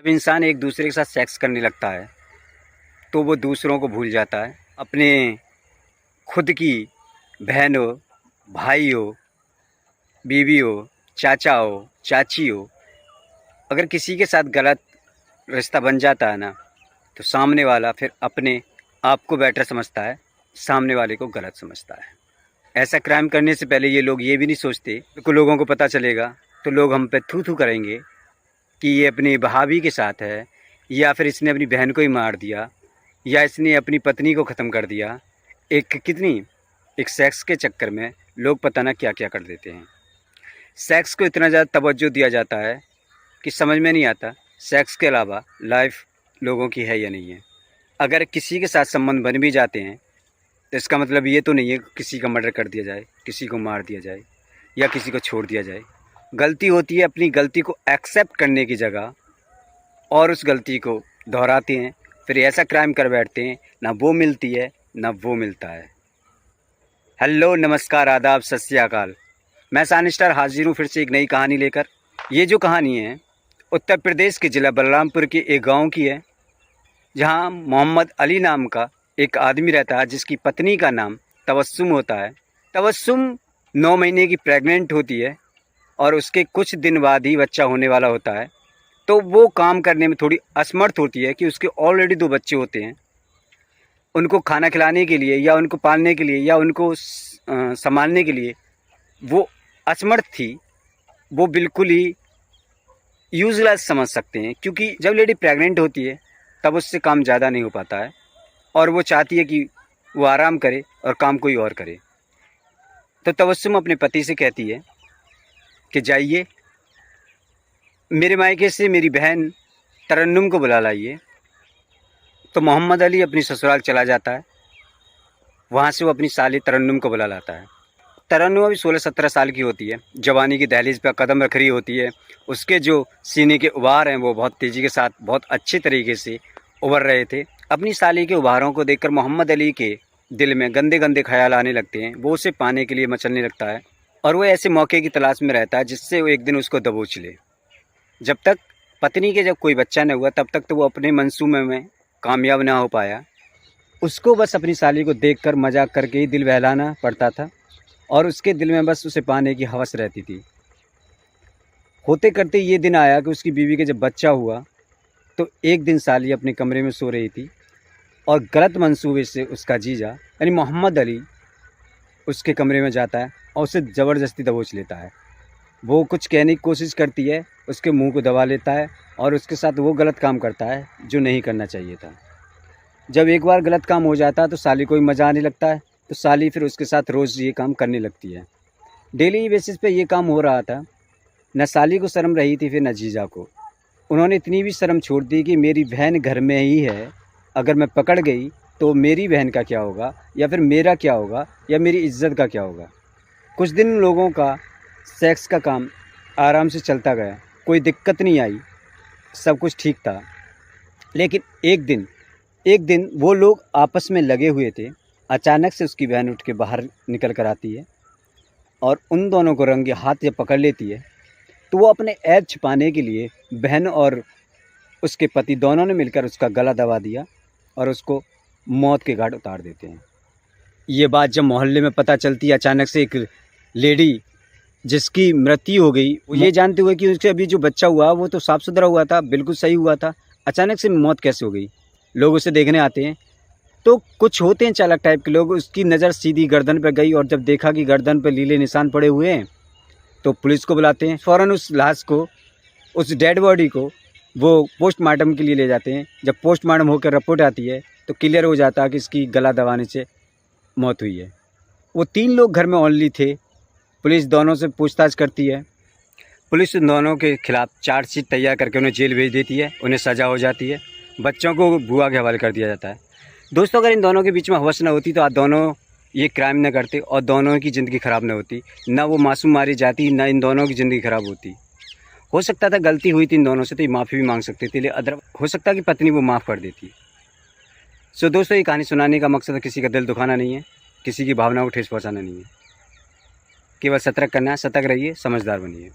जब इंसान एक दूसरे के साथ सेक्स करने लगता है तो वो दूसरों को भूल जाता है। अपने खुद की बहन हो, भाई हो, बीवी हो, चाचा हो, चाची हो, अगर किसी के साथ गलत रिश्ता बन जाता है ना, तो सामने वाला फिर अपने आप को बेटर समझता है, सामने वाले को गलत समझता है। ऐसा क्राइम करने से पहले ये लोग ये भी नहीं सोचते कि लोगों को पता चलेगा तो लोग हम पे थू थू करेंगे कि ये अपनी भाभी के साथ है, या फिर इसने अपनी बहन को ही मार दिया, या इसने अपनी पत्नी को ख़त्म कर दिया। एक सेक्स के चक्कर में लोग पता ना क्या क्या कर देते हैं। सेक्स को इतना ज़्यादा तवज्जो दिया जाता है कि समझ में नहीं आता सेक्स के अलावा लाइफ लोगों की है या नहीं है। अगर किसी के साथ संबंध बन भी जाते हैं तो इसका मतलब ये तो नहीं है कि किसी का मर्डर कर दिया जाए, किसी को मार दिया जाए या किसी को छोड़ दिया जाए। गलती होती है, अपनी गलती को एक्सेप्ट करने की जगह और उस गलती को दोहराते हैं, फिर ऐसा क्राइम कर बैठते हैं, ना वो मिलती है ना वो मिलता है। हेलो, नमस्कार, आदाब, सत श्री अकाल। मैं सानिस्टार हाजिर हूँ फिर से एक नई कहानी लेकर। ये जो कहानी है उत्तर प्रदेश के ज़िला बलरामपुर के एक गांव की है, जहां मोहम्मद अली नाम का एक आदमी रहता है, जिसकी पत्नी का नाम तबस्सुम होता है। तबस्सुम 9 महीने की प्रेग्नेंट होती है और उसके कुछ दिन बाद ही बच्चा होने वाला होता है। तो वो काम करने में थोड़ी असमर्थ होती है कि उसके ऑलरेडी 2 बच्चे होते हैं। उनको खाना खिलाने के लिए या उनको पालने के लिए या उनको संभालने के लिए वो असमर्थ थी। वो बिल्कुल ही यूज़लेस समझ सकते हैं, क्योंकि जब लेडी प्रेग्नेंट होती है तब उससे काम ज़्यादा नहीं हो पाता है और वो चाहती है कि वो आराम करे और काम कोई और करे। तो तबस्सुम अपने पति से कहती है कि जाइए मेरे मायके से मेरी बहन तरन्नुम को बुला लाइए। तो मोहम्मद अली अपनी ससुराल चला जाता है। वहाँ से वो अपनी साली तरन्नुम को बुला लाता है। तरन्नुम अभी 16-17 साल की होती है, जवानी की दहलीज पर कदम रख रही होती है। उसके जो सीने के उभार हैं वो बहुत तेज़ी के साथ बहुत अच्छे तरीके से उभर रहे थे। अपनी साली के उभारों को देखकर मोहम्मद अली के दिल में गंदे गंदे ख्याल आने लगते हैं। वो उसे पाने के लिए मचलने लगता है और वो ऐसे मौके की तलाश में रहता है जिससे वो एक दिन उसको दबोच ले। जब तक पत्नी के जब कोई बच्चा न हुआ तब तक तो वो अपने मंसूबे में कामयाब ना हो पाया। उसको बस अपनी साली को देखकर मजाक करके ही दिल बहलाना पड़ता था और उसके दिल में बस उसे पाने की हवस रहती थी। होते करते ये दिन आया कि उसकी बीवी के जब बच्चा हुआ तो एक दिन साली अपने कमरे में सो रही थी और गलत मंसूबे से उसका जीजा यानी मोहम्मद अली उसके कमरे में जाता है और उसे ज़बरदस्ती दबोच लेता है। वो कुछ कहने की कोशिश करती है, उसके मुंह को दबा लेता है और उसके साथ वो गलत काम करता है जो नहीं करना चाहिए था। जब एक बार गलत काम हो जाता है तो साली को भी मज़ा आने लगता है, तो साली फिर उसके साथ रोज़ ये काम करने लगती है। डेली बेसिस पे ये काम हो रहा था। न साली को शर्म रही थी फिर न जीजा को। उन्होंने इतनी भी शर्म छोड़ दी कि मेरी बहन घर में ही है, अगर मैं पकड़ गई तो मेरी बहन का क्या होगा या फिर मेरा क्या होगा या मेरी इज्जत का क्या होगा। कुछ दिन लोगों का सेक्स का काम आराम से चलता गया, कोई दिक्कत नहीं आई, सब कुछ ठीक था। लेकिन एक दिन वो लोग आपस में लगे हुए थे। अचानक से उसकी बहन उठ के बाहर निकल कर आती है और उन दोनों को रंगे हाथ जब पकड़ लेती है तो वो अपने ऐब छिपाने के लिए बहन और उसके पति दोनों ने मिलकर उसका गला दबा दिया और उसको मौत के घाट उतार देते हैं। ये बात जब मोहल्ले में पता चलती है, अचानक से एक लेडी जिसकी मृत्यु हो गई, वो ये जानते हुए कि उसके अभी जो बच्चा हुआ वो तो साफ सुथरा हुआ था, बिल्कुल सही हुआ था, अचानक से मौत कैसे हो गई। लोग उसे देखने आते हैं तो कुछ होते हैं चालाक टाइप के लोग, उसकी नज़र सीधी गर्दन पर गई और जब देखा कि गर्दन पर लीले निशान पड़े हुए हैं तो पुलिस को बुलाते हैं। फ़ौरन उस लाश को, उस डेड बॉडी को वो पोस्टमार्टम के लिए ले जाते हैं। जब पोस्टमार्टम होकर रिपोर्ट आती है तो क्लियर हो जाता है कि इसकी गला दबाने से मौत हुई है। वो 3 लोग घर में ओनली थे। पुलिस दोनों से पूछताछ करती है। पुलिस उन दोनों के खिलाफ चार्जशीट तैयार करके उन्हें जेल भेज देती है, उन्हें सज़ा हो जाती है। बच्चों को बुआ के हवाले कर दिया जाता है। दोस्तों, अगर इन दोनों के बीच में हवस न होती तो आज दोनों ये क्राइम न करते और दोनों की ज़िंदगी ख़राब न होती, ना वो मासूम मारी जाती, ना इन दोनों की ज़िंदगी ख़राब होती। हो सकता था गलती हुई थी इन दोनों से तो ये माफ़ी भी मांग सकते थे, लेकिन अदर हो सकता कि पत्नी वो माफ़ कर देती। सो दोस्तों, ये कहानी सुनाने का मकसद किसी का दिल दुखाना नहीं है, किसी की भावनाओं को ठेस पहुँचाना नहीं है। केवल सतर्क करना है। सतर्क रहिए, समझदार बनिए।